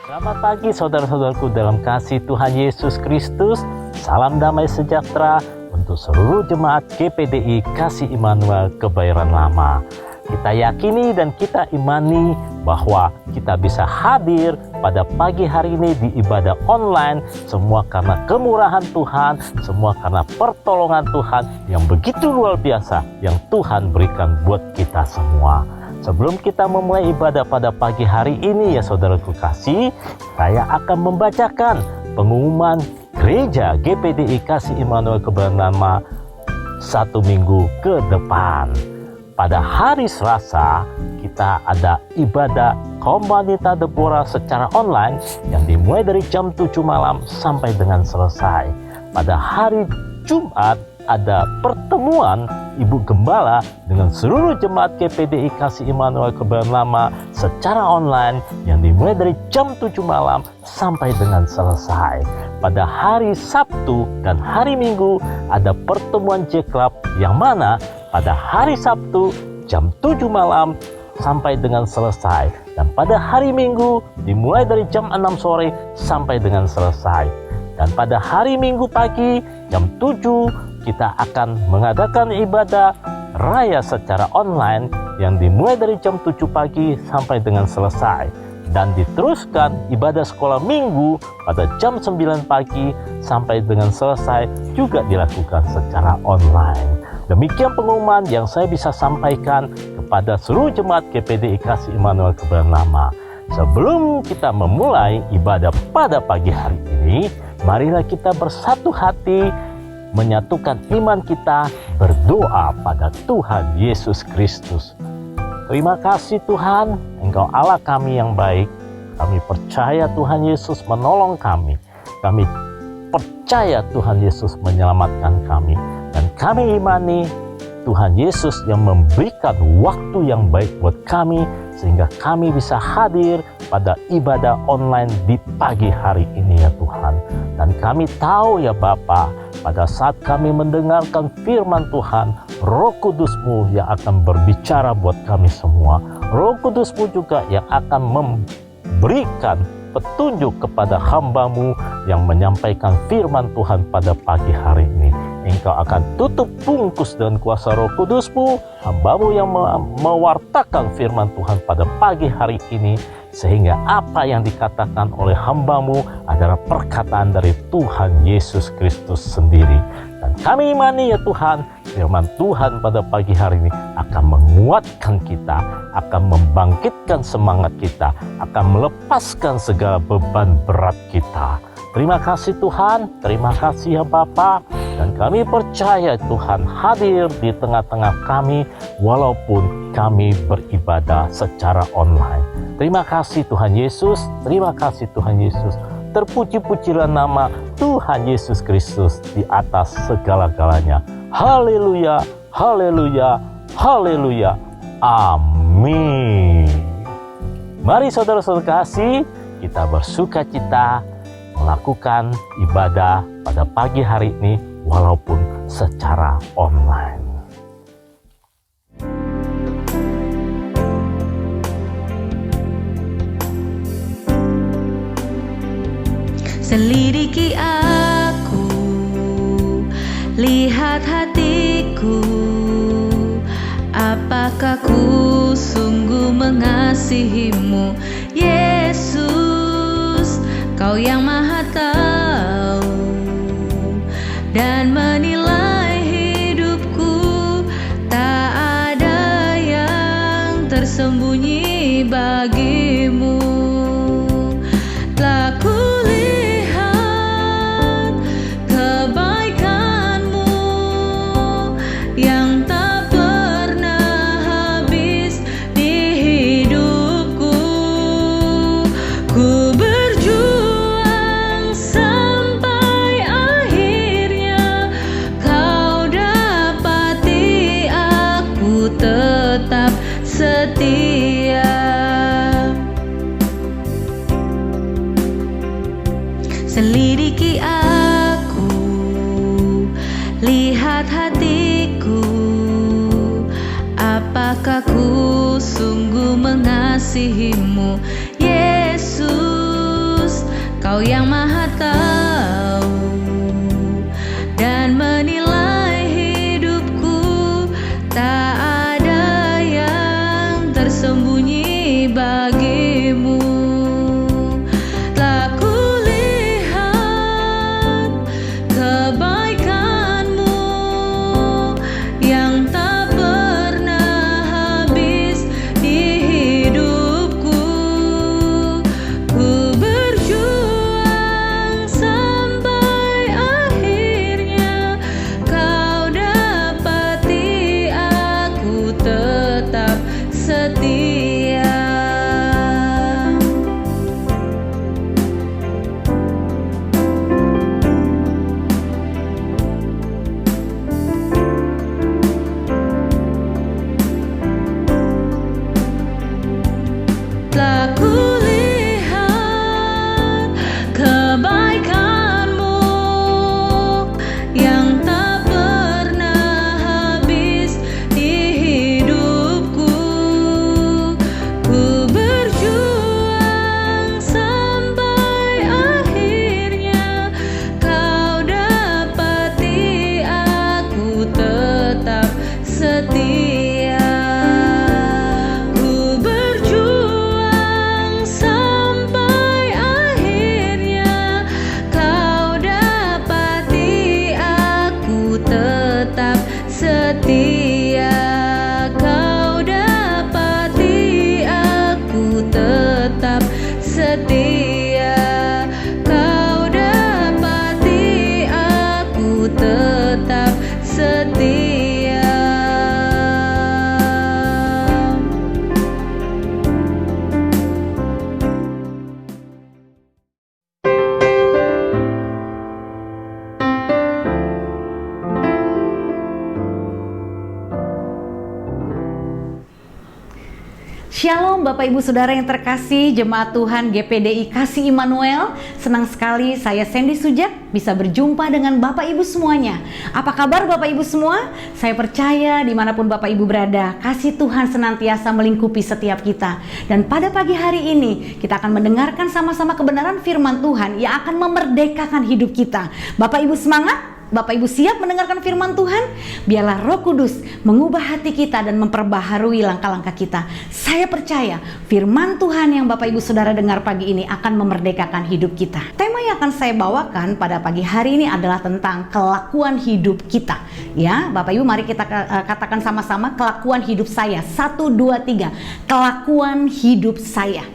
Selamat pagi saudara-saudaraku dalam kasih Tuhan Yesus Kristus. Salam damai sejahtera untuk seluruh jemaat GPDI Kasih Immanuel Kebayoran Lama. Kita yakini dan kita imani bahwa kita bisa hadir pada pagi hari ini di ibadah online. Semua karena kemurahan Tuhan, semua karena pertolongan Tuhan yang begitu luar biasa yang Tuhan berikan buat kita semua. Sebelum kita memulai ibadah pada pagi hari ini ya saudaraku kasih, saya akan membacakan pengumuman gereja GPDI Kasih Immanuel Kebayoran Lama 1 minggu ke depan. Pada hari Selasa, kita ada ibadah Komunita Deborah secara online yang dimulai dari jam 7 malam sampai dengan selesai. Pada hari Jumat, ada pertemuan Ibu Gembala dengan seluruh jemaat GPDI Kasih Immanuel Kebayoran Lama secara online yang dimulai dari jam 7 malam sampai dengan selesai. Pada hari Sabtu dan hari Minggu ada pertemuan J-Club yang mana pada hari Sabtu jam 7 malam sampai dengan selesai. Dan pada hari Minggu dimulai dari jam 6 sore sampai dengan selesai. Dan pada hari Minggu pagi jam 7 kita akan mengadakan ibadah raya secara online yang dimulai dari jam 7 pagi sampai dengan selesai. Dan diteruskan ibadah sekolah minggu pada jam 9 pagi sampai dengan selesai juga dilakukan secara online. Demikian pengumuman yang saya bisa sampaikan kepada seluruh jemaat GPDI Kasih Immanuel Kebayoran Lama. Sebelum kita memulai ibadah pada pagi hari ini, marilah kita bersatu hati menyatukan iman kita berdoa pada Tuhan Yesus Kristus. Terima kasih Tuhan, Engkau Allah kami yang baik. Kami percaya Tuhan Yesus menolong kami. Kami percaya Tuhan Yesus menyelamatkan kami. Dan kami imani Tuhan Yesus yang memberikan waktu yang baik buat kami sehingga kami bisa hadir pada ibadah online di pagi hari ini ya Tuhan. Dan kami tahu ya Bapa, pada saat kami mendengarkan firman Tuhan, Roh Kudus-Mu yang akan berbicara buat kami semua. Roh Kudus-Mu juga yang akan memberikan petunjuk kepada hamba-Mu yang menyampaikan firman Tuhan pada pagi hari ini. Engkau akan tutup bungkus dengan kuasa Roh Kudus-Mu, hamba-Mu yang mewartakan firman Tuhan pada pagi hari ini, sehingga apa yang dikatakan oleh hamba-Mu adalah perkataan dari Tuhan Yesus Kristus sendiri. Dan kami imani ya Tuhan, firman Tuhan pada pagi hari ini akan menguatkan kita, akan membangkitkan semangat kita, akan melepaskan segala beban berat kita. Terima kasih Tuhan, terima kasih ya Bapa. Dan kami percaya Tuhan hadir di tengah-tengah kami walaupun kami beribadah secara online. Terima kasih Tuhan Yesus, terima kasih Tuhan Yesus. Terpuji-pujilah nama Tuhan Yesus Kristus di atas segala-galanya. Haleluya, haleluya, haleluya. Amin. Mari saudara-saudara kasih, kita bersuka cita melakukan ibadah pada pagi hari ini walaupun secara online. Selidiki aku, lihat hatiku, apakah ku sungguh mengasihimu, Yesus, Kau yang Maha Tahu dan menilai hidupku, tak ada yang tersembunyi bagimu. Telah kulihat kebaikanmu yang tak pernah habis di hidupku. Ku berjuang sampai akhirnya, Kau dapati aku tetap setia. Selidiki aku, lihat hatiku, apakah ku sungguh mengasihimu, Yesus. Kau yang maha tahu dan menilai hidupku, tak ada yang tersembunyi bagimu. Telah kulihat kebaikanmu yang tak pernah habis di hidupku. Ku berjuang sampai akhirnya, kau dapati aku tetap setia. Telah kulihat kebaikanmu yang tak pernah habis di hidupku. Ku berjuang sampai akhirnya, kau dapati aku tetap setia. Ku berjuang sampai akhirnya, kau dapati aku tetap setia. Kau dapati aku tetap setia. Kau dapati aku tetap setia. Shalom Bapak Ibu Saudara yang terkasih, Jemaat Tuhan GPDI Kasih Immanuel. Senang sekali saya Sandy Sujat bisa berjumpa dengan Bapak Ibu semuanya. Apa kabar Bapak Ibu semua? Saya percaya dimanapun Bapak Ibu berada, kasih Tuhan senantiasa melingkupi setiap kita. Dan pada pagi hari ini kita akan mendengarkan sama-sama kebenaran firman Tuhan yang akan memerdekakan hidup kita. Bapak Ibu semangat? Bapak Ibu siap mendengarkan firman Tuhan? Biarlah Roh Kudus mengubah hati kita dan memperbaharui langkah-langkah kita. Saya percaya firman Tuhan yang Bapak Ibu Saudara dengar pagi ini akan memerdekakan hidup kita. Tema yang akan saya bawakan pada pagi hari ini adalah tentang kelakuan hidup kita. Ya, Bapak Ibu mari kita katakan sama-sama kelakuan hidup saya. 1, 2, 3. Kelakuan hidup saya.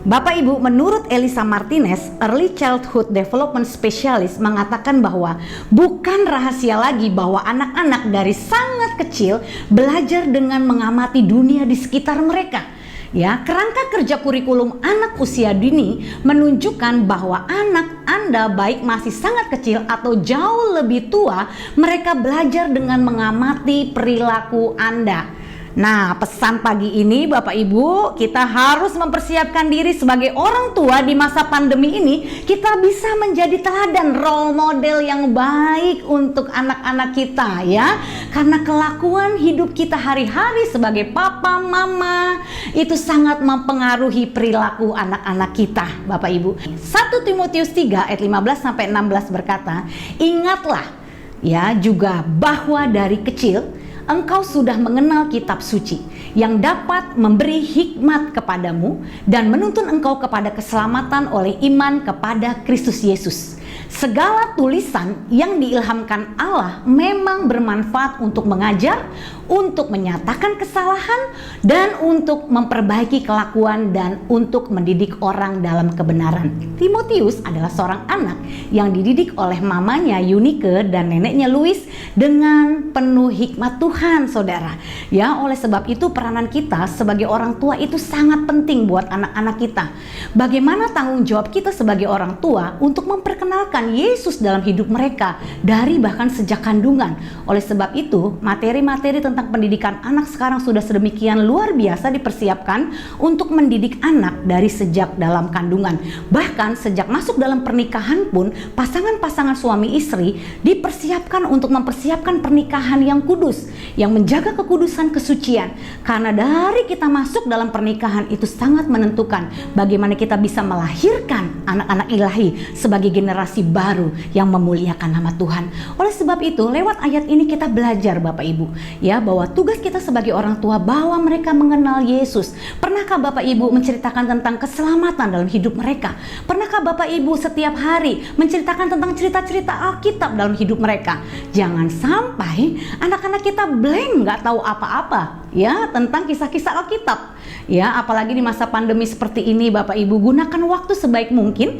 Bapak Ibu, menurut Elisa Martinez, Early Childhood Development Specialist mengatakan bahwa bukan rahasia lagi bahwa anak-anak dari sangat kecil belajar dengan mengamati dunia di sekitar mereka. Ya, kerangka kerja kurikulum anak usia dini menunjukkan bahwa anak Anda baik masih sangat kecil atau jauh lebih tua, mereka belajar dengan mengamati perilaku Anda. Nah, pesan pagi ini Bapak Ibu, kita harus mempersiapkan diri sebagai orang tua di masa pandemi ini. Kita bisa menjadi teladan, role model yang baik untuk anak-anak kita ya. Karena kelakuan hidup kita hari-hari sebagai papa, mama itu sangat mempengaruhi perilaku anak-anak kita, Bapak Ibu. 1 Timotius 3 ayat 15-16 berkata, "Ingatlah ya juga bahwa dari kecil engkau sudah mengenal kitab suci yang dapat memberi hikmat kepadamu dan menuntun engkau kepada keselamatan oleh iman kepada Kristus Yesus. Segala tulisan yang diilhamkan Allah memang bermanfaat untuk mengajar, untuk menyatakan kesalahan, dan untuk memperbaiki kelakuan dan untuk mendidik orang dalam kebenaran." Timotius adalah seorang anak yang dididik oleh mamanya Eunike dan neneknya Louis dengan penuh hikmat Tuhan, saudara. Ya, oleh sebab itu peranan kita sebagai orang tua itu sangat penting buat anak-anak kita. Bagaimana tanggung jawab kita sebagai orang tua untuk memperkenalkan menanamkan Yesus dalam hidup mereka dari bahkan sejak kandungan. Oleh sebab itu, materi-materi tentang pendidikan anak sekarang sudah sedemikian luar biasa dipersiapkan untuk mendidik anak dari sejak dalam kandungan. Bahkan sejak masuk dalam pernikahan pun, pasangan-pasangan suami istri dipersiapkan untuk mempersiapkan pernikahan yang kudus, yang menjaga kekudusan kesucian. Karena dari kita masuk dalam pernikahan itu sangat menentukan bagaimana kita bisa melahirkan anak-anak ilahi sebagai generasi baru yang memuliakan nama Tuhan. Oleh sebab itu, lewat ayat ini kita belajar Bapak Ibu, ya, bahwa tugas kita sebagai orang tua bahwa mereka mengenal Yesus. Pernahkah Bapak Ibu menceritakan tentang keselamatan dalam hidup mereka? Pernahkah Bapak Ibu setiap hari menceritakan tentang cerita-cerita Alkitab dalam hidup mereka? Jangan sampai anak-anak kita blank, nggak tahu apa-apa ya tentang kisah-kisah Alkitab. Ya, apalagi di masa pandemi seperti ini, Bapak Ibu, gunakan waktu sebaik mungkin,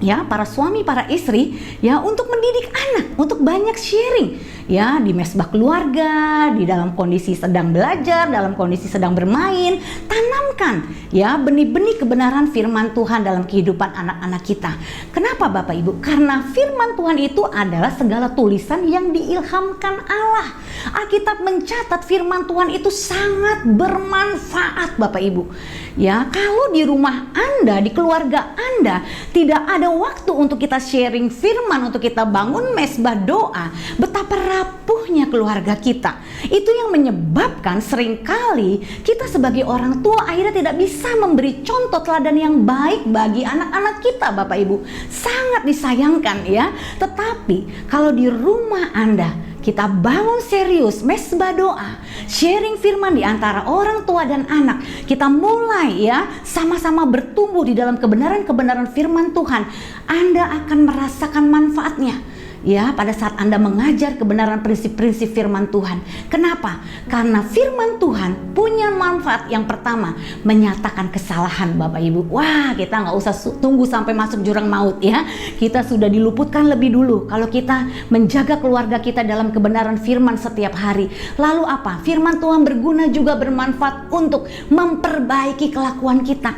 ya, para suami, para istri, ya, untuk mendidik anak, untuk banyak sharing, ya, di mesbah keluarga, di dalam kondisi sedang belajar, dalam kondisi sedang bermain. Tanamkan, ya, benih-benih kebenaran firman Tuhan dalam kehidupan anak-anak kita. Kenapa Bapak Ibu? Karena firman Tuhan itu adalah segala tulisan yang diilhamkan Allah. Alkitab mencatat firman Tuhan itu sangat bermanfaat Bapak Ibu. Ya, kalau di rumah Anda, di keluarga Anda tidak ada waktu untuk kita sharing firman, untuk kita bangun mesbah doa, betapa rapuhnya keluarga kita. Itu yang menyebabkan seringkali kita sebagai orang tua akhirnya tidak bisa memberi contoh teladan yang baik bagi anak-anak kita Bapak Ibu. Sangat disayangkan ya. Tetapi kalau di rumah Anda kita bangun serius mesbah doa, sharing firman di antara orang tua dan anak, kita mulai ya sama-sama bertumbuh di dalam kebenaran-kebenaran firman Tuhan, Anda akan merasakan manfaatnya. Ya, pada saat Anda mengajar kebenaran prinsip-prinsip firman Tuhan. Kenapa? Karena firman Tuhan punya manfaat yang pertama, menyatakan kesalahan Bapak Ibu. Wah, kita nggak usah tunggu sampai masuk jurang maut ya. Kita sudah diluputkan lebih dulu kalau kita menjaga keluarga kita dalam kebenaran firman setiap hari. Lalu apa? Firman Tuhan berguna juga bermanfaat untuk memperbaiki kelakuan kita.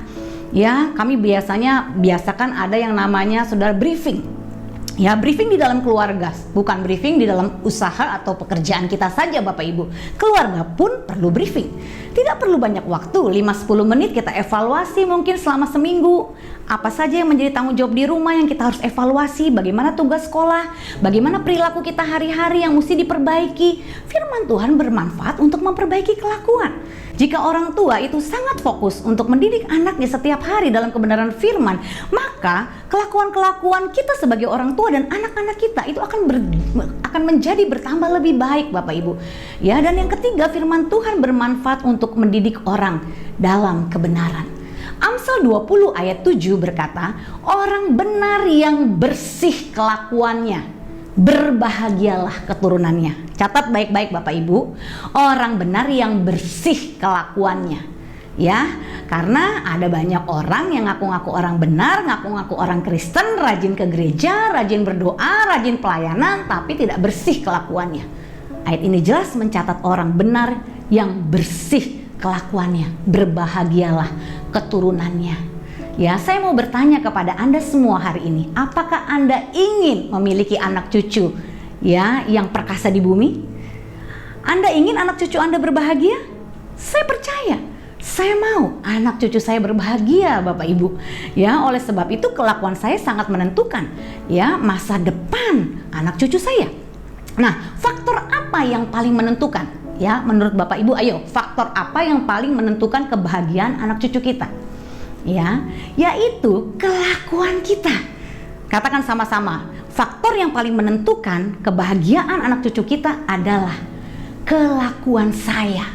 Ya, kami biasakan ada yang namanya saudara briefing. Ya, briefing di dalam keluarga, bukan briefing di dalam usaha atau pekerjaan kita saja Bapak Ibu. Keluarga pun perlu briefing. Tidak perlu banyak waktu, 5-10 menit kita evaluasi mungkin selama seminggu. Apa saja yang menjadi tanggung jawab di rumah yang kita harus evaluasi, bagaimana tugas sekolah, bagaimana perilaku kita hari-hari yang mesti diperbaiki. Firman Tuhan bermanfaat untuk memperbaiki kelakuan. Jika orang tua itu sangat fokus untuk mendidik anaknya setiap hari dalam kebenaran firman, maka kelakuan-kelakuan kita sebagai orang tua dan anak-anak kita itu akan menjadi bertambah lebih baik Bapak Ibu. Ya, dan yang ketiga, firman Tuhan bermanfaat untuk mendidik orang dalam kebenaran. Amsal 20 ayat 7 berkata, orang benar yang bersih kelakuannya, berbahagialah keturunannya. Catat baik-baik Bapak Ibu, orang benar yang bersih kelakuannya. Ya, karena ada banyak orang yang ngaku-ngaku orang benar, ngaku-ngaku orang Kristen, rajin ke gereja, rajin berdoa, rajin pelayanan, tapi tidak bersih kelakuannya. Ayat ini jelas mencatat orang benar yang bersih kelakuannya, berbahagialah keturunannya. Ya, saya mau bertanya kepada Anda semua hari ini, apakah Anda ingin memiliki anak cucu ya yang perkasa di bumi? Anda ingin anak cucu Anda berbahagia? Saya percaya, saya mau anak cucu saya berbahagia Bapak Ibu. Ya, oleh sebab itu kelakuan saya sangat menentukan ya masa depan anak cucu saya. Nah, faktor apa yang paling menentukan? Ya, menurut Bapak Ibu, ayo, faktor apa yang paling menentukan kebahagiaan anak cucu kita? Ya, yaitu kelakuan kita. Katakan sama-sama, faktor yang paling menentukan kebahagiaan anak cucu kita adalah kelakuan saya.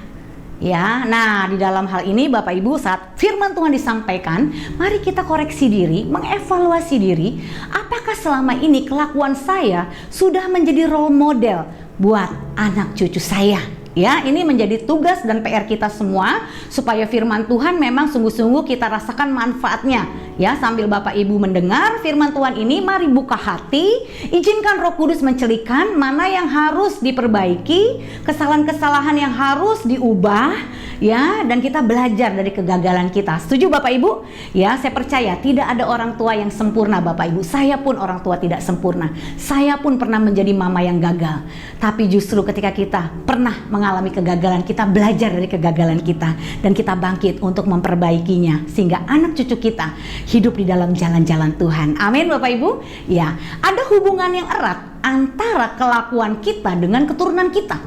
Ya, nah di dalam hal ini Bapak Ibu, saat firman Tuhan disampaikan, mari kita koreksi diri, mengevaluasi diri, apakah selama ini kelakuan saya sudah menjadi role model buat anak cucu saya. Ya, ini menjadi tugas dan PR kita semua supaya firman Tuhan memang sungguh-sungguh kita rasakan manfaatnya Ya, sambil Bapak Ibu mendengar firman Tuhan ini, mari buka hati, izinkan Roh Kudus mencelikan mana yang harus diperbaiki, kesalahan-kesalahan yang harus diubah, ya, dan kita belajar dari kegagalan kita. Setuju Bapak Ibu? Ya, saya percaya tidak ada orang tua yang sempurna Bapak Ibu. Saya pun orang tua tidak sempurna. Saya pun pernah menjadi mama yang gagal. Tapi justru ketika kita pernah mengalami kegagalan, kita belajar dari kegagalan kita dan kita bangkit untuk memperbaikinya sehingga anak cucu kita hidup di dalam jalan-jalan Tuhan. Amin Bapak Ibu. Ya, ada hubungan yang erat antara kelakuan kita dengan keturunan kita.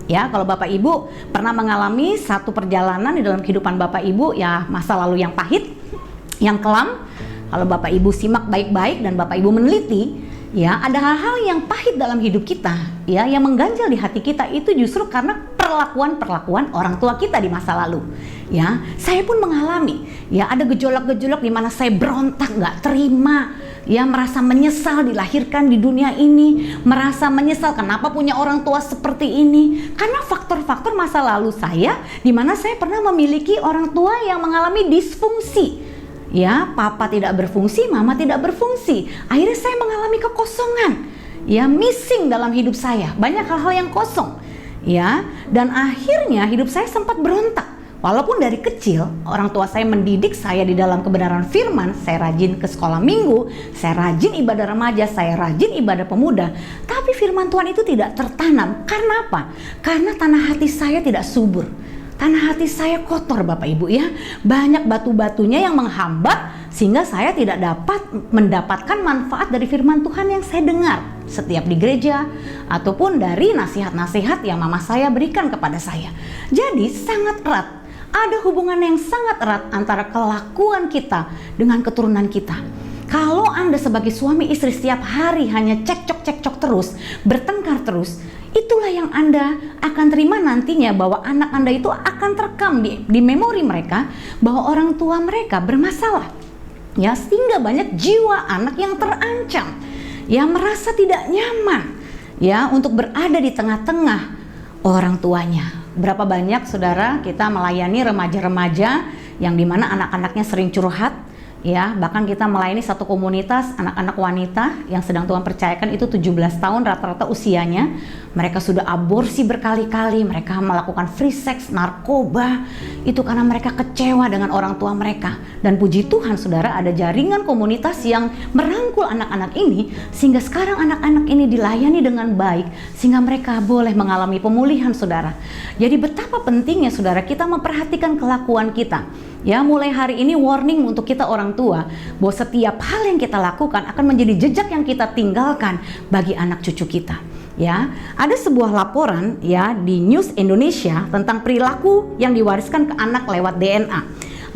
Ya, kalau Bapak Ibu pernah mengalami satu perjalanan di dalam kehidupan Bapak Ibu, ya masa lalu yang pahit, yang kelam, kalau Bapak Ibu simak baik-baik dan Bapak Ibu meneliti, ya ada hal-hal yang pahit dalam hidup kita, ya yang mengganjal di hati kita itu justru karena perlakuan orang tua kita di masa lalu. Ya, saya pun mengalami, ya ada gejolak-gejolak di mana saya berontak, nggak terima, ya merasa menyesal dilahirkan di dunia ini, merasa menyesal kenapa punya orang tua seperti ini, karena faktor-faktor masa lalu saya, di mana saya pernah memiliki orang tua yang mengalami disfungsi. Ya, papa tidak berfungsi, mama tidak berfungsi. Akhirnya saya mengalami kekosongan, ya missing dalam hidup saya, banyak hal-hal yang kosong, ya. Dan akhirnya hidup saya sempat berontak. Walaupun dari kecil orang tua saya mendidik saya di dalam kebenaran firman, saya rajin ke sekolah minggu, saya rajin ibadah remaja, saya rajin ibadah pemuda, tapi firman Tuhan itu tidak tertanam. Karena apa? Karena tanah hati saya tidak subur. Tanah hati saya kotor Bapak Ibu ya. Banyak batu-batunya yang menghambat sehingga saya tidak dapat mendapatkan manfaat dari firman Tuhan yang saya dengar setiap di gereja ataupun dari nasihat-nasihat yang mama saya berikan kepada saya. Jadi sangat erat. Ada hubungan yang sangat erat antara kelakuan kita dengan keturunan kita. Kalau Anda sebagai suami istri setiap hari hanya cekcok-cekcok terus, bertengkar terus, itulah yang Anda akan terima nantinya, bahwa anak Anda itu akan terekam di memori mereka bahwa orang tua mereka bermasalah. Ya, sehingga banyak jiwa anak yang terancam, ya merasa tidak nyaman, ya untuk berada di tengah-tengah orang tuanya. Berapa banyak saudara kita melayani remaja-remaja yang dimana anak-anaknya sering curhat, ya bahkan kita melayani satu komunitas anak-anak wanita yang sedang Tuhan percayakan itu 17 tahun rata-rata usianya. Mereka sudah aborsi berkali-kali, mereka melakukan free sex, narkoba, itu karena mereka kecewa dengan orang tua mereka. Dan puji Tuhan saudara, ada jaringan komunitas yang merangkul anak-anak ini sehingga sekarang anak-anak ini dilayani dengan baik sehingga mereka boleh mengalami pemulihan saudara. Jadi betapa pentingnya saudara kita memperhatikan kelakuan kita. Ya, mulai hari ini warning untuk kita orang tua bahwa setiap hal yang kita lakukan akan menjadi jejak yang kita tinggalkan bagi anak cucu kita. Ya, ada sebuah laporan ya di News Indonesia tentang perilaku yang diwariskan ke anak lewat DNA.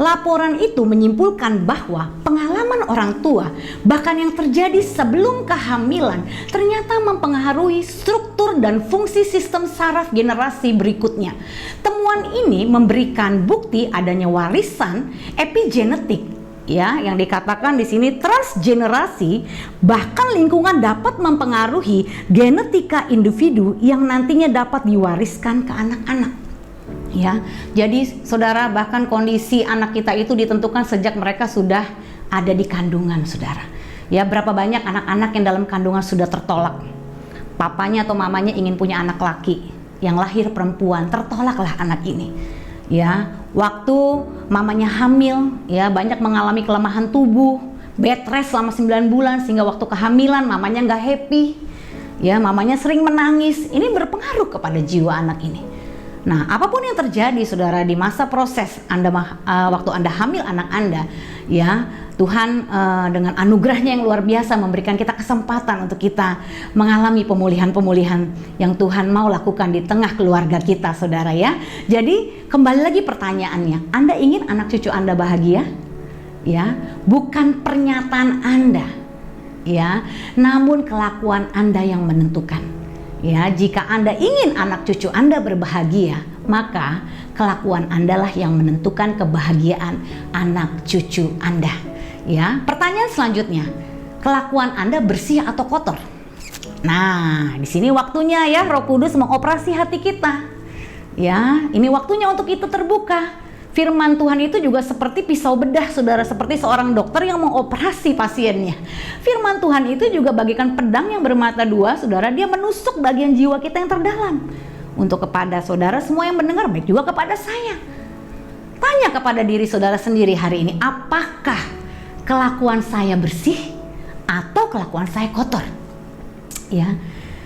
Laporan itu menyimpulkan bahwa pengalaman orang tua, bahkan yang terjadi sebelum kehamilan, ternyata mempengaruhi struktur dan fungsi sistem saraf generasi berikutnya. Temuan ini memberikan bukti adanya warisan epigenetik, ya, yang dikatakan di sini transgenerasi, bahkan lingkungan dapat mempengaruhi genetika individu yang nantinya dapat diwariskan ke anak-anak. Ya, jadi saudara, bahkan kondisi anak kita itu ditentukan sejak mereka sudah ada di kandungan, saudara. Ya, berapa banyak anak-anak yang dalam kandungan sudah tertolak. Papanya atau mamanya ingin punya anak laki, yang lahir perempuan, tertolaklah anak ini. Ya, waktu mamanya hamil, ya banyak mengalami kelemahan tubuh, bed rest selama 9 bulan sehingga waktu kehamilan mamanya nggak happy. Ya, mamanya sering menangis. Ini berpengaruh kepada jiwa anak ini. Nah, apapun yang terjadi saudara di masa proses Anda waktu Anda hamil anak Anda, ya Tuhan dengan anugerahnya yang luar biasa memberikan kita kesempatan untuk kita mengalami pemulihan-pemulihan yang Tuhan mau lakukan di tengah keluarga kita, saudara ya. Jadi kembali lagi pertanyaannya, Anda ingin anak cucu Anda bahagia? Ya, bukan pernyataan Anda, ya, namun kelakuan Anda yang menentukan. Ya, jika Anda ingin anak cucu Anda berbahagia, maka kelakuan Anda lah yang menentukan kebahagiaan anak cucu Anda. Ya, pertanyaan selanjutnya, kelakuan Anda bersih atau kotor? Nah, di sini waktunya ya Roh Kudus mengoperasi hati kita. Ya, ini waktunya untuk itu terbuka. firman Tuhan itu juga seperti pisau bedah, saudara, seperti seorang dokter yang mengoperasi pasiennya. Firman Tuhan itu juga bagaikan pedang yang bermata dua, saudara, dia menusuk bagian jiwa kita yang terdalam. Untuk kepada saudara semua yang mendengar, baik juga kepada saya. Tanya kepada diri saudara sendiri hari ini, apakah kelakuan saya bersih atau kelakuan saya kotor? Ya,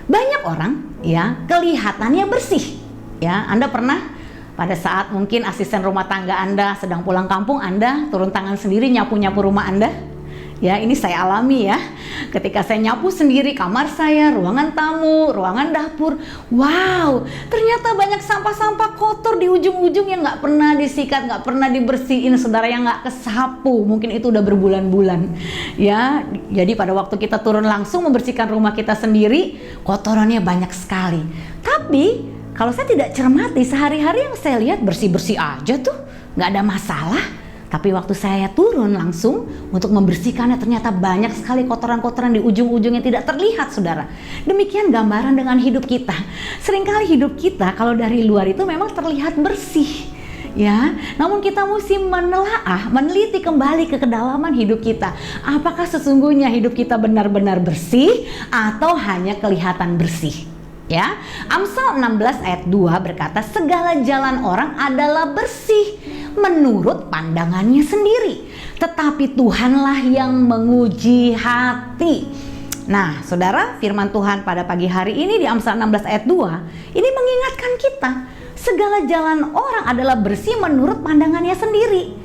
banyak orang ya kelihatannya bersih. Ya, Anda pernah pada saat mungkin asisten rumah tangga Anda sedang pulang kampung, Anda turun tangan sendiri nyapu-nyapu rumah Anda? Ya, ini saya alami ya. Ketika saya nyapu sendiri kamar saya, ruangan tamu, ruangan dapur, wow, ternyata banyak sampah-sampah kotor di ujung-ujung yang nggak pernah disikat, nggak pernah dibersihin, saudara, yang nggak kesapu. Mungkin itu udah berbulan-bulan. Ya, jadi pada waktu kita turun langsung membersihkan rumah kita sendiri, kotorannya banyak sekali. Tapi kalau saya tidak cermati, sehari-hari yang saya lihat bersih-bersih aja tuh, nggak ada masalah. Tapi waktu saya turun langsung untuk membersihkannya, ternyata banyak sekali kotoran-kotoran di ujung-ujung yang tidak terlihat, saudara. Demikian gambaran dengan hidup kita. Seringkali hidup kita kalau dari luar itu memang terlihat bersih, ya. Namun kita mesti menelaah, meneliti kembali ke kedalaman hidup kita. Apakah sesungguhnya hidup kita benar-benar bersih atau hanya kelihatan bersih? Ya, Amsal 16 ayat 2 berkata, segala jalan orang adalah bersih menurut pandangannya sendiri, tetapi Tuhanlah yang menguji hati. Nah, saudara, firman Tuhan pada pagi hari ini di Amsal 16 ayat 2 ini mengingatkan kita, segala jalan orang adalah bersih menurut pandangannya sendiri.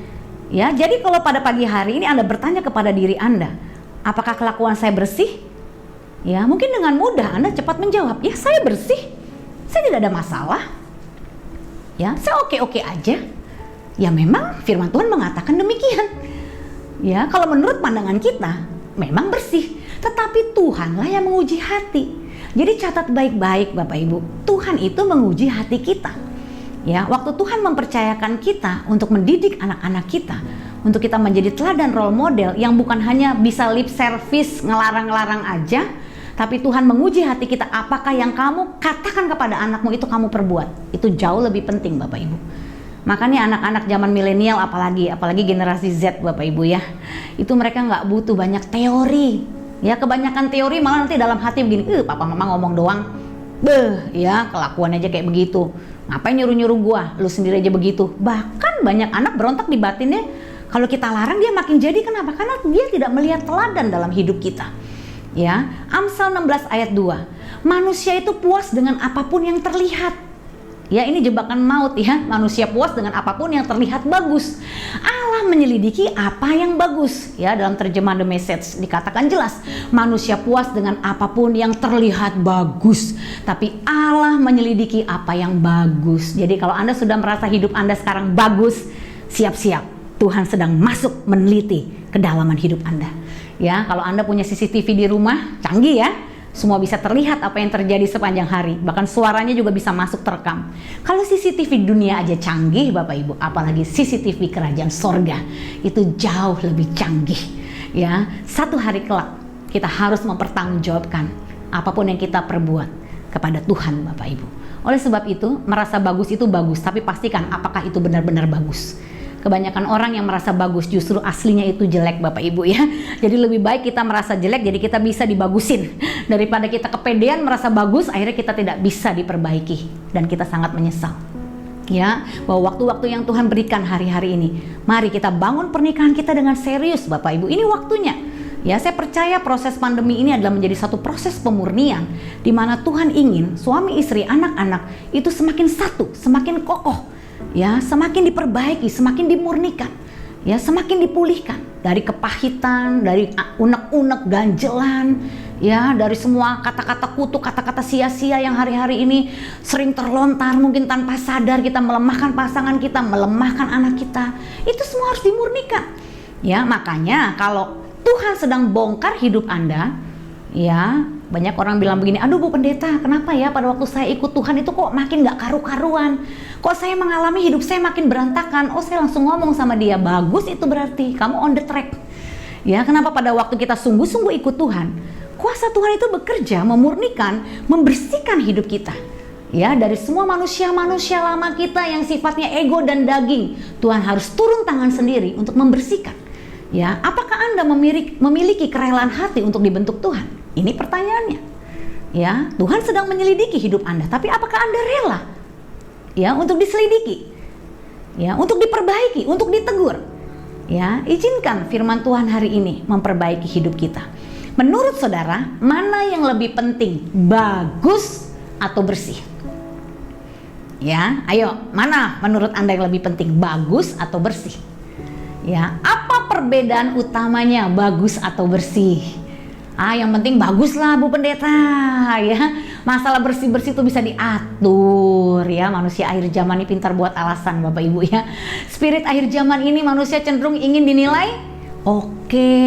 Ya, jadi kalau pada pagi hari ini Anda bertanya kepada diri Anda, apakah kelakuan saya bersih? Ya, mungkin dengan mudah Anda cepat menjawab, ya saya bersih, saya tidak ada masalah. Ya, saya oke-oke aja. Ya memang firman Tuhan mengatakan demikian. Ya, kalau menurut pandangan kita memang bersih, tetapi Tuhanlah yang menguji hati. Jadi catat baik-baik Bapak Ibu, Tuhan itu menguji hati kita. Ya, waktu Tuhan mempercayakan kita untuk mendidik anak-anak kita, untuk kita menjadi teladan role model yang bukan hanya bisa lip service ngelarang-larang aja, tapi Tuhan menguji hati kita, apakah yang kamu katakan kepada anakmu itu kamu perbuat. Itu jauh lebih penting Bapak Ibu. Makanya anak-anak zaman milenial apalagi generasi Z Bapak Ibu ya, itu mereka nggak butuh banyak teori. Ya, kebanyakan teori malah nanti dalam hati begini, papa mama ngomong doang, ya kelakuan aja kayak begitu. Ngapain nyuruh-nyuruh gua, lu sendiri aja begitu. Bahkan banyak anak berontak di batinnya, kalau kita larang dia makin jadi. Kenapa? Karena dia tidak melihat teladan dalam hidup kita. Ya, Amsal 16 ayat 2. Manusia itu puas dengan apapun yang terlihat. Ya, ini jebakan maut ya. Manusia puas dengan apapun yang terlihat bagus. Allah menyelidiki apa yang bagus. Ya, dalam terjemahan The Message dikatakan jelas, manusia puas dengan apapun yang terlihat bagus, tapi Allah menyelidiki apa yang bagus. Jadi kalau Anda sudah merasa hidup Anda sekarang bagus, siap-siap, Tuhan sedang masuk meneliti kedalaman hidup Anda. Ya, kalau Anda punya CCTV di rumah, canggih ya. Semua bisa terlihat apa yang terjadi sepanjang hari. Bahkan suaranya juga bisa masuk terekam. Kalau CCTV dunia aja canggih Bapak Ibu, apalagi CCTV kerajaan sorga. Itu jauh lebih canggih. Ya, satu hari kelak kita harus mempertanggungjawabkan apapun yang kita perbuat kepada Tuhan Bapak Ibu. Oleh sebab itu, merasa bagus itu bagus, tapi pastikan apakah itu benar-benar bagus. Kebanyakan orang yang merasa bagus justru aslinya itu jelek Bapak Ibu ya. Jadi lebih baik kita merasa jelek jadi kita bisa dibagusin, daripada kita kepedean merasa bagus akhirnya kita tidak bisa diperbaiki dan kita sangat menyesal. Ya, bahwa waktu-waktu yang Tuhan berikan hari-hari ini, mari kita bangun pernikahan kita dengan serius Bapak Ibu. Ini waktunya. Ya, saya percaya proses pandemi ini adalah menjadi satu proses pemurnian di mana Tuhan ingin suami istri, anak-anak itu semakin satu, semakin kokoh. Ya, semakin diperbaiki, semakin dimurnikan, ya, semakin dipulihkan dari kepahitan, dari unek-unek, ganjelan, ya, dari semua kata-kata kutuk, kata-kata sia-sia yang hari-hari ini sering terlontar, mungkin tanpa sadar kita melemahkan pasangan kita, melemahkan anak kita. Itu semua harus dimurnikan. Ya, makanya kalau Tuhan sedang bongkar hidup Anda, ya, banyak orang bilang begini, aduh Bu Pendeta, kenapa ya pada waktu saya ikut Tuhan itu kok makin gak karu-karuan, kok saya mengalami hidup saya makin berantakan. Oh, saya langsung ngomong sama dia, bagus, itu berarti kamu on the track. Ya, kenapa pada waktu kita sungguh-sungguh ikut Tuhan, kuasa Tuhan itu bekerja memurnikan, membersihkan hidup kita. Ya, dari semua manusia-manusia lama kita yang sifatnya ego dan daging, Tuhan harus turun tangan sendiri untuk membersihkan. Ya, apakah Anda memiliki kerelaan hati untuk dibentuk Tuhan? Ini pertanyaannya. Ya, Tuhan sedang menyelidiki hidup Anda, tapi apakah Anda rela ya untuk diselidiki? Ya, untuk diperbaiki, untuk ditegur. Ya, izinkan firman Tuhan hari ini memperbaiki hidup kita. Menurut saudara, mana yang lebih penting, bagus atau bersih? Ya, ayo, mana menurut Anda yang lebih penting, bagus atau bersih? Ya, apa perbedaan utamanya bagus atau bersih? Yang penting bagus lah Bu Pendeta, ya. Masalah bersih-bersih itu bisa diatur, ya. Manusia akhir zaman ini pintar buat alasan, Bapak Ibu, ya. Spirit akhir zaman ini manusia cenderung ingin dinilai oke,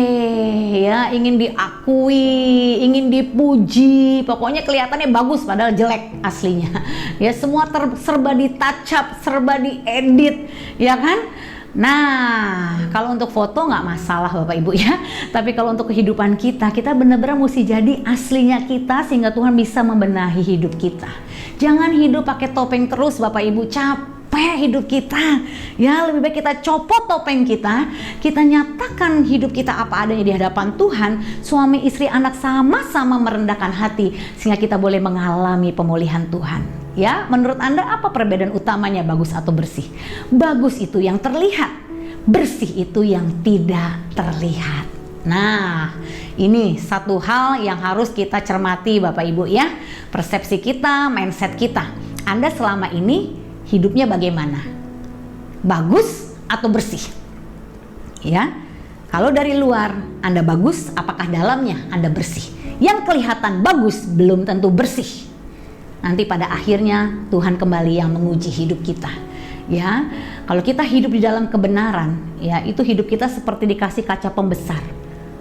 ya, ingin diakui, ingin dipuji, pokoknya kelihatannya bagus padahal jelek aslinya. Ya, semua serba di touch up, serba diedit, ya kan? Nah, kalau untuk foto nggak masalah Bapak Ibu, ya. Tapi kalau untuk kehidupan kita benar-benar mesti jadi aslinya kita sehingga Tuhan bisa membenahi hidup kita. Jangan hidup pakai topeng terus Bapak Ibu, capek hidup kita. Ya, lebih baik kita copot topeng kita nyatakan hidup kita apa adanya di hadapan Tuhan. Suami, istri, anak sama-sama merendahkan hati sehingga kita boleh mengalami pemulihan Tuhan. Ya, menurut Anda apa perbedaan utamanya bagus atau bersih? Bagus itu yang terlihat, bersih itu yang tidak terlihat. Nah, ini satu hal yang harus kita cermati Bapak Ibu, ya. Persepsi kita, mindset kita. Anda selama ini hidupnya bagaimana? Bagus atau bersih? Ya. Kalau dari luar Anda bagus, apakah dalamnya Anda bersih? Yang kelihatan bagus belum tentu bersih. Nanti pada akhirnya Tuhan kembali yang menguji hidup kita. Ya, kalau kita hidup di dalam kebenaran, ya, itu hidup kita seperti dikasih kaca pembesar.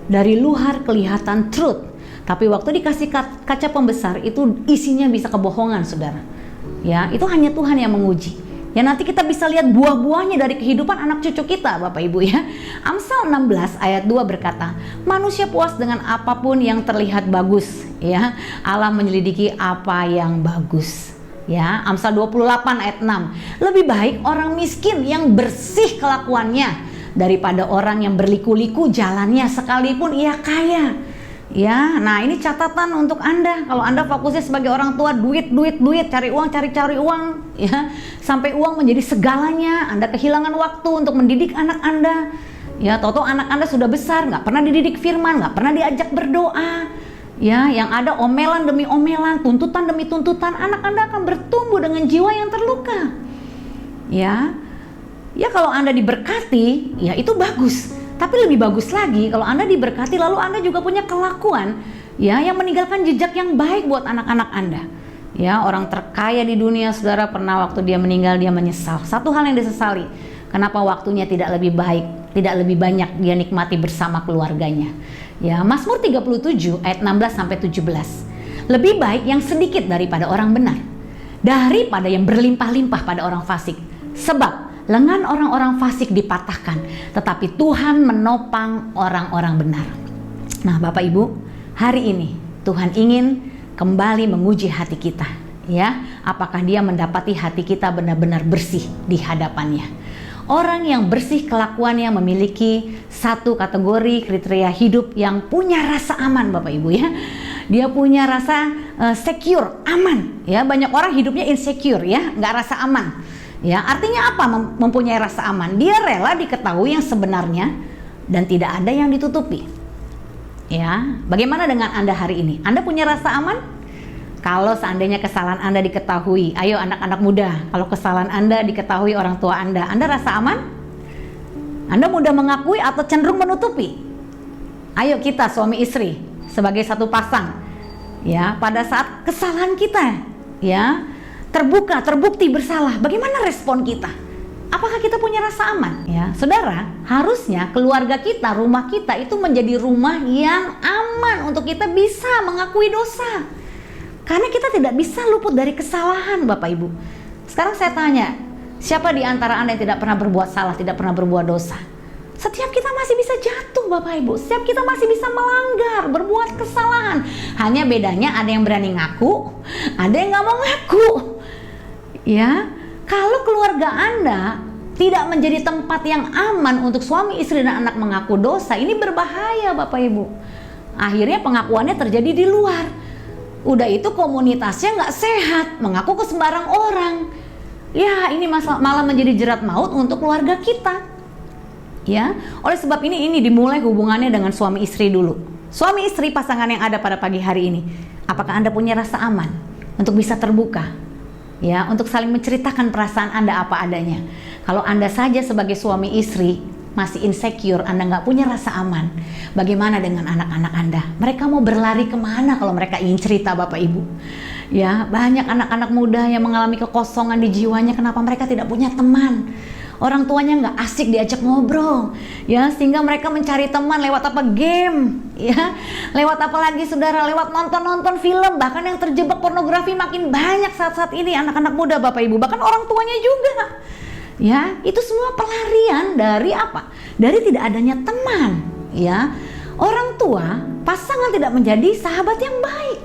Dari luar kelihatan truth, tapi waktu dikasih kaca pembesar itu isinya bisa kebohongan, Saudara. Ya, itu hanya Tuhan yang menguji. Ya, nanti kita bisa lihat buah-buahnya dari kehidupan anak cucu kita, Bapak Ibu, ya. Amsal 16 ayat 2 berkata, manusia puas dengan apapun yang terlihat bagus, ya. Allah menyelidiki apa yang bagus. Ya, Amsal 28 ayat 6. Lebih baik orang miskin yang bersih kelakuannya daripada orang yang berliku-liku jalannya sekalipun ia kaya. Ya, nah ini catatan untuk Anda. Kalau Anda fokusnya sebagai orang tua, duit, cari uang, ya, sampai uang menjadi segalanya, Anda kehilangan waktu untuk mendidik anak Anda. Ya, tahu-tahu anak Anda sudah besar, nggak pernah dididik firman, nggak pernah diajak berdoa. Ya, yang ada omelan demi omelan, tuntutan demi tuntutan, anak Anda akan bertumbuh dengan jiwa yang terluka. Ya, kalau Anda diberkati, ya itu bagus. Tapi lebih bagus lagi kalau Anda diberkati lalu Anda juga punya kelakuan, ya, yang meninggalkan jejak yang baik buat anak-anak Anda. Ya, orang terkaya di dunia, Saudara, pernah waktu dia meninggal dia menyesal. Satu hal yang disesali, kenapa waktunya tidak lebih baik, tidak lebih banyak dia nikmati bersama keluarganya. Ya, Mazmur 37 ayat 16 sampai 17. Lebih baik yang sedikit daripada orang benar, daripada yang berlimpah-limpah pada orang fasik. Sebab lengan orang-orang fasik dipatahkan, tetapi Tuhan menopang orang-orang benar. Nah, Bapak Ibu, hari ini Tuhan ingin kembali menguji hati kita, ya. Apakah Dia mendapati hati kita benar-benar bersih di hadapannya? Orang yang bersih kelakuannya memiliki satu kategori kriteria hidup yang punya rasa aman, Bapak Ibu, ya. Dia punya rasa secure, aman, ya. Banyak orang hidupnya insecure, ya, nggak rasa aman. Ya, artinya apa mempunyai rasa aman? Dia rela diketahui yang sebenarnya dan tidak ada yang ditutupi. Ya, bagaimana dengan Anda hari ini? Anda punya rasa aman? Kalau seandainya kesalahan Anda diketahui, ayo anak-anak muda, kalau kesalahan Anda diketahui orang tua Anda rasa aman? Anda mudah mengakui atau cenderung menutupi? Ayo kita suami istri sebagai satu pasang, ya, pada saat kesalahan kita, ya, terbukti bersalah, bagaimana respon kita? Apakah kita punya rasa aman? Ya, Saudara, harusnya keluarga kita, rumah kita itu menjadi rumah yang aman untuk kita bisa mengakui dosa. Karena kita tidak bisa luput dari kesalahan, Bapak Ibu. Sekarang saya tanya, siapa di antara Anda yang tidak pernah berbuat salah, tidak pernah berbuat dosa? Setiap kita masih bisa jatuh, Bapak Ibu. Setiap kita masih bisa melanggar, berbuat kesalahan. Hanya bedanya ada yang berani ngaku, ada yang nggak mau ngaku. Ya, kalau keluarga Anda tidak menjadi tempat yang aman untuk suami istri dan anak mengaku dosa, ini berbahaya Bapak Ibu. Akhirnya pengakuannya terjadi di luar. Udah itu komunitasnya nggak sehat, mengaku ke sembarang orang. Ya, ini malah menjadi jerat maut untuk keluarga kita. Ya, oleh sebab ini dimulai hubungannya dengan suami istri dulu. Suami istri pasangan yang ada pada pagi hari ini, apakah Anda punya rasa aman untuk bisa terbuka? Ya, untuk saling menceritakan perasaan Anda apa adanya. Kalau Anda saja sebagai suami istri masih insecure, Anda nggak punya rasa aman, bagaimana dengan anak-anak Anda? Mereka mau berlari kemana kalau mereka ingin cerita Bapak Ibu? Ya, banyak anak-anak muda yang mengalami kekosongan di jiwanya. Kenapa? Mereka tidak punya teman. Orang tuanya nggak asik diajak ngobrol, ya, sehingga mereka mencari teman lewat apa? Game, ya, lewat apa lagi saudara? Lewat nonton film, bahkan yang terjebak pornografi makin banyak saat-saat ini anak-anak muda Bapak Ibu, bahkan orang tuanya juga. Ya, itu semua pelarian dari apa? Dari tidak adanya teman, ya. Orang tua, pasangan tidak menjadi sahabat yang baik.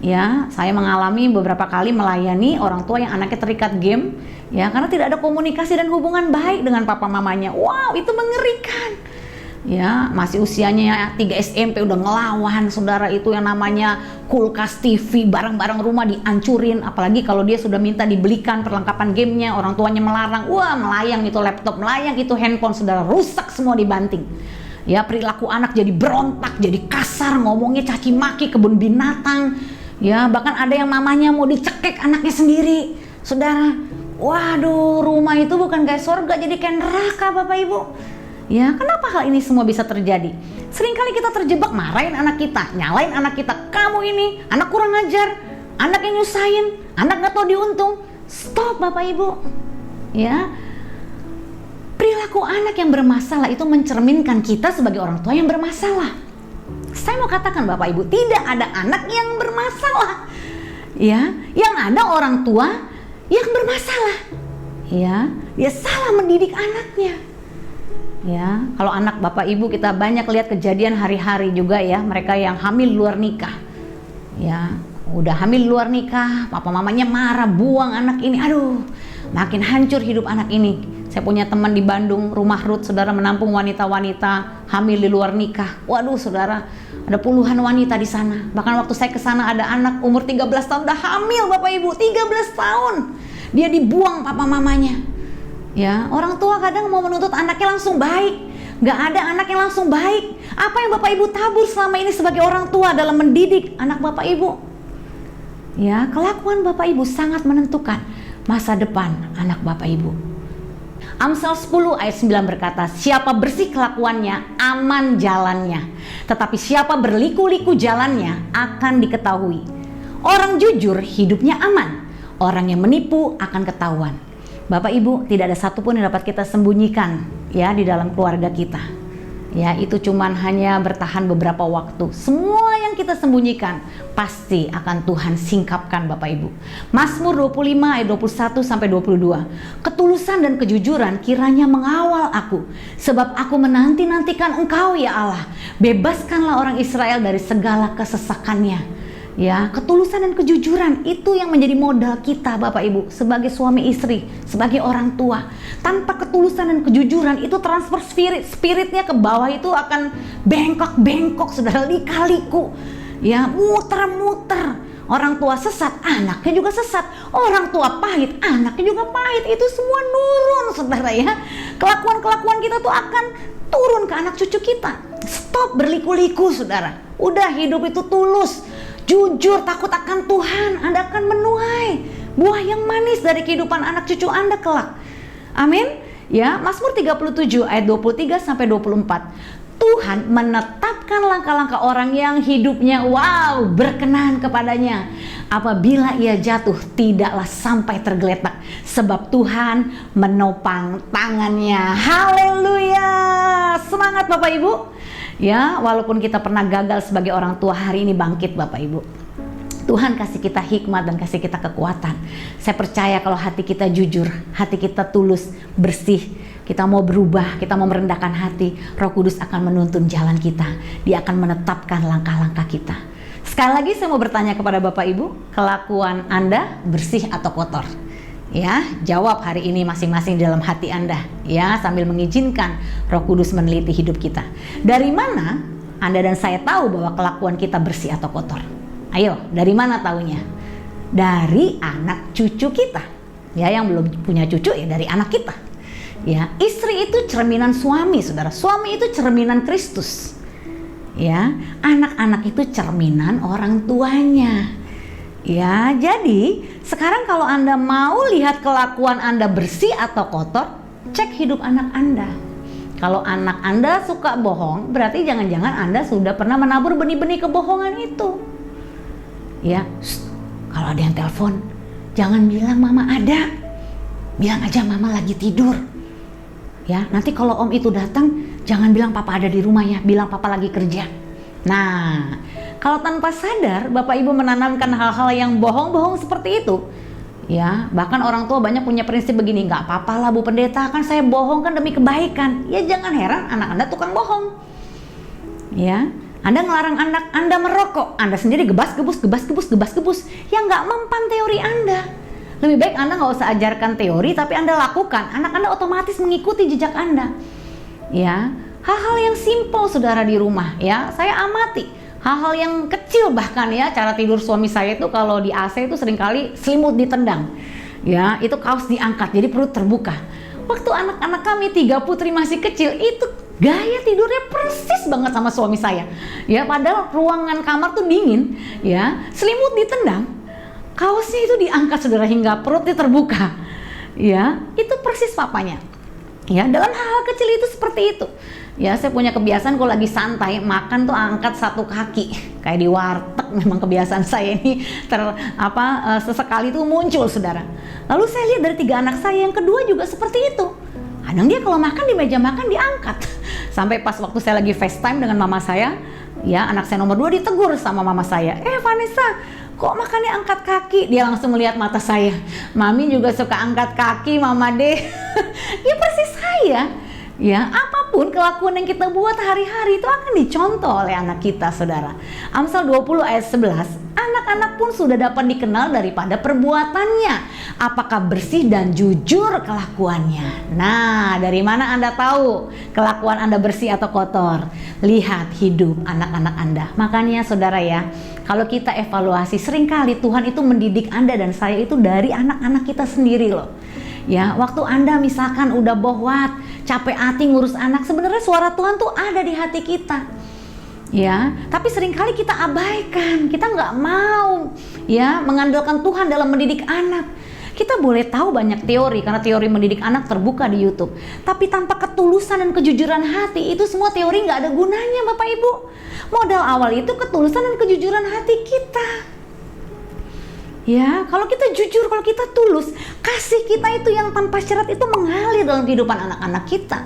Ya, saya mengalami beberapa kali melayani orang tua yang anaknya terikat game, ya, karena tidak ada komunikasi dan hubungan baik dengan papa mamanya. Wow, itu mengerikan. Ya, masih usianya 3 SMP udah ngelawan saudara, itu yang namanya kulkas, TV, barang-barang rumah dihancurin. Apalagi kalau dia sudah minta dibelikan perlengkapan gamenya, orang tuanya melarang. Wah, melayang itu laptop, melayang itu handphone, saudara, rusak semua dibanting. Ya, perilaku anak jadi berontak, jadi kasar, ngomongnya caci maki, kebun binatang. Ya, bahkan ada yang mamanya mau dicekek anaknya sendiri, saudara. Waduh, rumah itu bukan kayak surga, jadi kayak neraka Bapak Ibu. Ya, kenapa hal ini semua bisa terjadi? Seringkali kita terjebak marahin anak kita, nyalain anak kita. Kamu ini, anak kurang ajar, anak yang nyusahin, anak gak tahu diuntung. Stop Bapak Ibu. Ya, perilaku anak yang bermasalah itu mencerminkan kita sebagai orang tua yang bermasalah. Saya mau katakan Bapak Ibu, tidak ada anak yang bermasalah. Ya, yang ada orang tua yang bermasalah. Ya, dia salah mendidik anaknya. Ya, kalau anak Bapak Ibu kita banyak lihat kejadian hari-hari juga ya, mereka yang hamil luar nikah. Ya, udah hamil luar nikah, papa mamanya marah, buang anak ini. Aduh, makin hancur hidup anak ini. Saya punya teman di Bandung, Rumah Ruth, saudara, menampung wanita-wanita hamil di luar nikah. Waduh, saudara, ada puluhan wanita di sana. Bahkan waktu saya ke sana ada anak umur 13 tahun udah hamil Bapak Ibu, 13 tahun. Dia dibuang papa mamanya. Ya, orang tua kadang mau menuntut anaknya langsung baik. Gak ada anak yang langsung baik. Apa yang Bapak Ibu tabur selama ini sebagai orang tua dalam mendidik anak Bapak Ibu? Ya, kelakuan Bapak Ibu sangat menentukan masa depan anak Bapak Ibu. Amsal 10 ayat 9 berkata, siapa bersih kelakuannya, aman jalannya. Tetapi siapa berliku-liku jalannya, akan diketahui. Orang jujur hidupnya aman. Orang yang menipu akan ketahuan. Bapak Ibu, tidak ada satupun yang dapat kita sembunyikan ya di dalam keluarga kita. Ya, itu cuman hanya bertahan beberapa waktu. Semua yang kita sembunyikan pasti akan Tuhan singkapkan Bapak Ibu. Mazmur 25 ayat 21 sampai 22. Ketulusan dan kejujuran kiranya mengawal aku, sebab aku menanti-nantikan Engkau ya Allah. Bebaskanlah orang Israel dari segala kesesakannya. Ya, ketulusan dan kejujuran itu yang menjadi modal kita Bapak Ibu sebagai suami istri, sebagai orang tua. Tanpa ketulusan dan kejujuran itu transfer spiritnya ke bawah itu akan bengkok-bengkok, saudara, lika-liku. Ya, muter-muter. Orang tua sesat, anaknya juga sesat. Orang tua pahit, anaknya juga pahit. Itu semua nurun, saudara ya. Kelakuan-kelakuan kita tuh akan turun ke anak cucu kita. Stop berliku-liku, saudara. Udah, hidup itu tulus, jujur, takut akan Tuhan. Anda akan menuai buah yang manis dari kehidupan anak cucu Anda kelak. Amin. Ya, Mazmur 37 ayat 23 sampai 24. Tuhan menetapkan langkah-langkah orang yang hidupnya berkenan kepadanya. Apabila ia jatuh, tidaklah sampai tergeletak, sebab Tuhan menopang tangannya. Haleluya. Semangat Bapak Ibu. Ya, walaupun kita pernah gagal sebagai orang tua, hari ini bangkit Bapak Ibu. Tuhan kasih kita hikmat dan kasih kita kekuatan. Saya percaya kalau hati kita jujur, hati kita tulus, bersih, kita mau berubah, kita mau merendahkan hati, Roh Kudus akan menuntun jalan kita. Dia akan menetapkan langkah-langkah kita. Sekali lagi saya mau bertanya kepada Bapak Ibu, kelakuan Anda bersih atau kotor? Ya, jawab hari ini masing-masing dalam hati Anda, ya, sambil mengizinkan Roh Kudus meneliti hidup kita. Dari mana Anda dan saya tahu bahwa kelakuan kita bersih atau kotor? Ayo, dari mana taunya? Dari anak cucu kita. Ya, yang belum punya cucu ya dari anak kita. Ya, istri itu cerminan suami, saudara. Suami itu cerminan Kristus. Ya, anak-anak itu cerminan orang tuanya. Ya, jadi sekarang kalau Anda mau lihat kelakuan Anda bersih atau kotor, cek hidup anak Anda. Kalau anak Anda suka bohong, berarti jangan-jangan Anda sudah pernah menabur benih-benih kebohongan itu. Ya, kalau ada yang telepon, jangan bilang mama ada. Bilang aja mama lagi tidur. Ya, nanti kalau om itu datang, jangan bilang papa ada di rumah ya, bilang papa lagi kerja. Nah, kalau tanpa sadar Bapak Ibu menanamkan hal-hal yang bohong-bohong seperti itu, ya, bahkan orang tua banyak punya prinsip begini, nggak apa-apa lah Bu Pendeta, kan saya bohong kan demi kebaikan. Ya jangan heran anak Anda tukang bohong. Ya, Anda ngelarang anak Anda merokok, Anda sendiri gebas-gebus. Ya nggak mempan teori Anda. Lebih baik Anda nggak usah ajarkan teori, tapi Anda lakukan. Anak Anda otomatis mengikuti jejak Anda. Ya, hal-hal yang simpel saudara di rumah, ya, saya amati hal-hal yang kecil bahkan ya, cara tidur suami saya itu kalau di AC itu seringkali selimut ditendang, ya, itu kaos diangkat jadi perut terbuka. Waktu anak-anak kami 3 putri masih kecil itu gaya tidurnya persis banget sama suami saya, ya, padahal ruangan kamar tuh dingin, ya, selimut ditendang, kaosnya itu diangkat saudara hingga perutnya terbuka, ya, itu persis papanya. Ya, dalam hal-hal kecil itu seperti itu. Ya, saya punya kebiasaan kalau lagi santai makan tuh angkat satu kaki kayak di warteg. Memang kebiasaan saya ini sesekali tuh muncul saudara. Lalu saya lihat dari 3 anak saya yang kedua juga seperti itu. Kadang dia kalau makan di meja makan diangkat. Sampai pas waktu saya lagi FaceTime dengan mama saya, ya, anak saya nomor 2 ditegur sama mama saya, Vanessa, kok makannya angkat kaki? Dia langsung melihat mata saya, mami juga suka angkat kaki mama deh. Ya persis saya. Ya, apapun kelakuan yang kita buat hari-hari itu akan dicontoh oleh anak kita, saudara. Amsal 20 ayat 11, anak-anak pun sudah dapat dikenal daripada perbuatannya, apakah bersih dan jujur kelakuannya. Nah, dari mana Anda tahu kelakuan Anda bersih atau kotor? Lihat hidup anak-anak Anda. Makanya saudara ya, kalau kita evaluasi, seringkali Tuhan itu mendidik Anda dan saya itu dari anak-anak kita sendiri loh. Ya, waktu Anda misalkan udah bohwat, capek hati ngurus anak, sebenarnya suara Tuhan tuh ada di hati kita. Ya, tapi seringkali kita abaikan, kita nggak mau ya mengandalkan Tuhan dalam mendidik anak. Kita boleh tahu banyak teori karena teori mendidik anak terbuka di YouTube, tapi tanpa ketulusan dan kejujuran hati itu semua teori nggak ada gunanya, Bapak Ibu. Modal awal itu ketulusan dan kejujuran hati kita. Ya, kalau kita jujur, kalau kita tulus, kasih kita itu yang tanpa syarat itu mengalir dalam kehidupan anak-anak kita.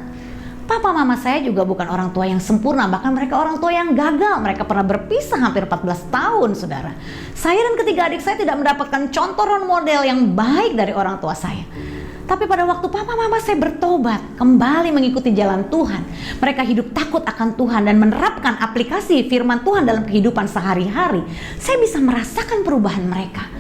Papa mama saya juga bukan orang tua yang sempurna, bahkan mereka orang tua yang gagal. Mereka pernah berpisah hampir 14 tahun, saudara. Saya dan ketiga adik saya tidak mendapatkan contoh role model yang baik dari orang tua saya. Tapi pada waktu papa mama saya bertobat, kembali mengikuti jalan Tuhan, mereka hidup takut akan Tuhan dan menerapkan aplikasi firman Tuhan dalam kehidupan sehari-hari, saya bisa merasakan perubahan mereka.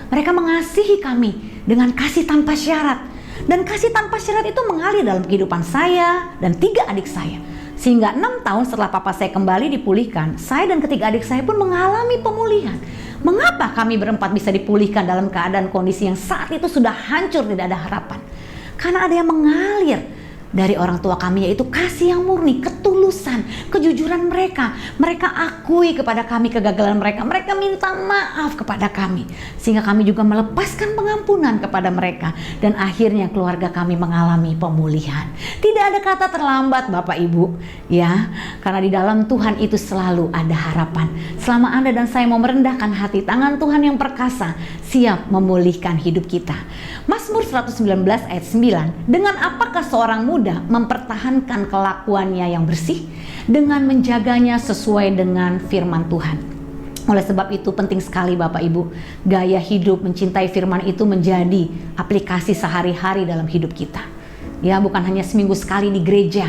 Mereka mengasihi kami dengan kasih tanpa syarat. Dan kasih tanpa syarat itu mengalir dalam kehidupan saya dan 3 adik saya. Sehingga 6 tahun setelah papa saya kembali dipulihkan, saya dan ketiga adik saya pun mengalami pemulihan. Mengapa kami berempat bisa dipulihkan dalam keadaan kondisi yang saat itu sudah hancur, tidak ada harapan? Karena ada yang mengalir dari orang tua kami, yaitu kasih yang murni, ketulusan, kejujuran mereka. Mereka akui kepada kami kegagalan mereka. Mereka minta maaf kepada kami. Sehingga kami juga melepaskan pengampunan kepada mereka. Dan akhirnya keluarga kami mengalami pemulihan. Tidak ada kata terlambat Bapak Ibu. Ya, karena di dalam Tuhan itu selalu ada harapan. Selama Anda dan saya mau merendahkan hati, tangan Tuhan yang perkasa siap memulihkan hidup kita. Mazmur 119 ayat 9. Dengan apakah seorang muda mempertahankan kelakuannya yang bersih dengan menjaganya sesuai dengan firman Tuhan. Oleh sebab itu penting sekali Bapak Ibu, gaya hidup mencintai firman itu menjadi aplikasi sehari-hari dalam hidup kita. Ya, bukan hanya seminggu sekali di gereja,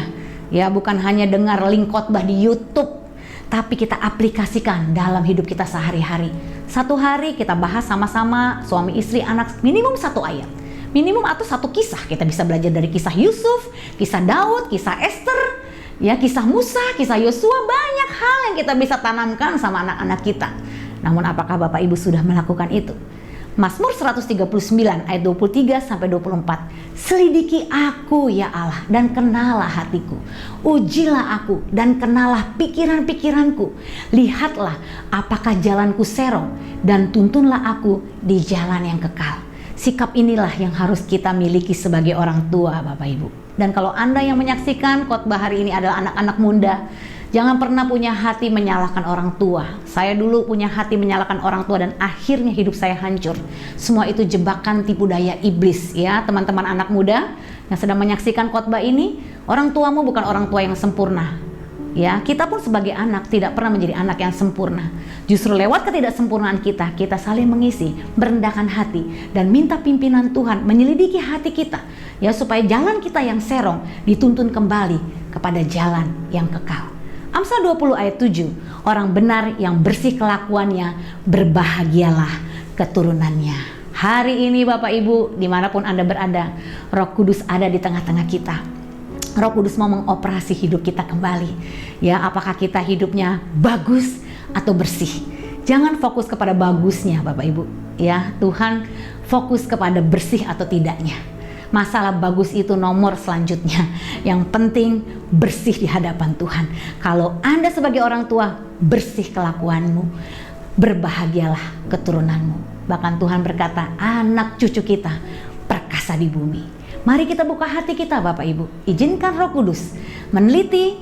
ya, bukan hanya dengar link khotbah di YouTube, tapi kita aplikasikan dalam hidup kita sehari-hari. Satu hari kita bahas sama-sama suami istri anak minimum 1 ayat. Minimum atau satu kisah. Kita bisa belajar dari kisah Yusuf, kisah Daud, kisah Esther, ya, kisah Musa, kisah Yosua. Banyak hal yang kita bisa tanamkan sama anak-anak kita. Namun apakah Bapak Ibu sudah melakukan itu? Mazmur 139 ayat 23 sampai 24. Selidiki aku ya Allah dan kenalah hatiku. Ujilah aku dan kenalah pikiran-pikiranku. Lihatlah apakah jalanku serong dan tuntunlah aku di jalan yang kekal. Sikap inilah yang harus kita miliki sebagai orang tua, Bapak Ibu. Dan kalau Anda yang menyaksikan khotbah hari ini adalah anak-anak muda, jangan pernah punya hati menyalahkan orang tua. Saya dulu punya hati menyalahkan orang tua dan akhirnya hidup saya hancur. Semua itu jebakan tipu daya iblis, ya teman-teman anak muda yang sedang menyaksikan khotbah ini. Orang tuamu bukan orang tua yang sempurna. Ya, kita pun sebagai anak tidak pernah menjadi anak yang sempurna. Justru lewat ketidaksempurnaan kita saling mengisi, merendahkan hati dan minta pimpinan Tuhan menyelidiki hati kita, ya, supaya jalan kita yang serong dituntun kembali kepada jalan yang kekal. Amsal 20 ayat 7, orang benar yang bersih kelakuannya, berbahagialah keturunannya. Hari ini Bapak Ibu, dimanapun Anda berada, Roh Kudus ada di tengah-tengah kita. Roh Kudus mau mengoperasi hidup kita kembali. Ya, apakah kita hidupnya bagus atau bersih? Jangan fokus kepada bagusnya Bapak Ibu. Ya, Tuhan fokus kepada bersih atau tidaknya. Masalah bagus itu nomor selanjutnya. Yang penting bersih di hadapan Tuhan. Kalau Anda sebagai orang tua bersih kelakuanmu, berbahagialah keturunanmu. Bahkan Tuhan berkata, anak cucu kita perkasa di bumi. Mari kita buka hati kita Bapak Ibu. Izinkan Roh Kudus meneliti,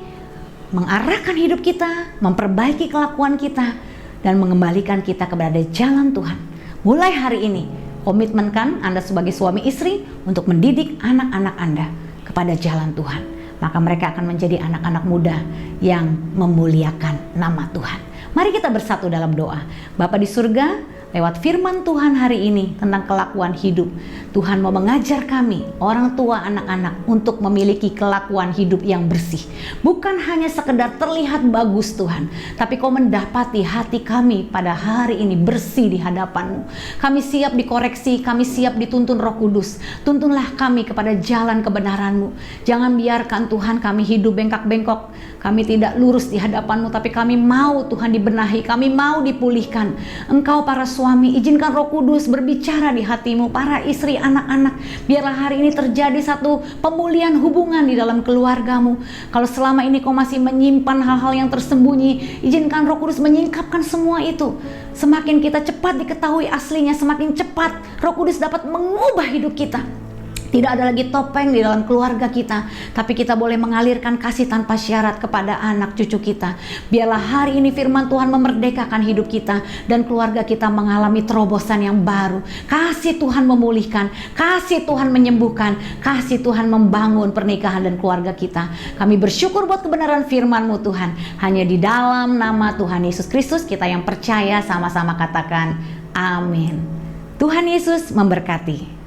mengarahkan hidup kita, memperbaiki kelakuan kita, dan mengembalikan kita kepada jalan Tuhan. Mulai hari ini, komitmenkan Anda sebagai suami istri untuk mendidik anak-anak Anda kepada jalan Tuhan. Maka mereka akan menjadi anak-anak muda yang memuliakan nama Tuhan. Mari kita bersatu dalam doa. Bapa di surga, lewat firman Tuhan hari ini tentang kelakuan hidup, Tuhan mau mengajar kami, orang tua anak-anak, untuk memiliki kelakuan hidup yang bersih. Bukan hanya sekedar terlihat bagus Tuhan, tapi Kau mendapati hati kami pada hari ini bersih di hadapan-Mu. Kami siap dikoreksi, kami siap dituntun Roh Kudus. Tuntunlah kami kepada jalan kebenaran-Mu. Jangan biarkan Tuhan kami hidup bengkak-bengkok, kami tidak lurus di hadapan-Mu, tapi kami mau Tuhan dibenahi, kami mau dipulihkan. Engkau para suami, izinkan Roh Kudus berbicara di hatimu. Para istri, anak-anak, biarlah hari ini terjadi satu pemulihan hubungan di dalam keluargamu. Kalau selama ini kau masih menyimpan hal-hal yang tersembunyi, izinkan Roh Kudus menyingkapkan semua itu. Semakin kita cepat diketahui aslinya, semakin cepat Roh Kudus dapat mengubah hidup kita. Tidak ada lagi topeng di dalam keluarga kita, tapi kita boleh mengalirkan kasih tanpa syarat kepada anak cucu kita. Biarlah hari ini firman Tuhan memerdekakan hidup kita dan keluarga kita mengalami terobosan yang baru. Kasih Tuhan memulihkan, kasih Tuhan menyembuhkan, kasih Tuhan membangun pernikahan dan keluarga kita. Kami bersyukur buat kebenaran firman-Mu Tuhan. Hanya di dalam nama Tuhan Yesus Kristus kita yang percaya, sama-sama katakan amin. Tuhan Yesus memberkati.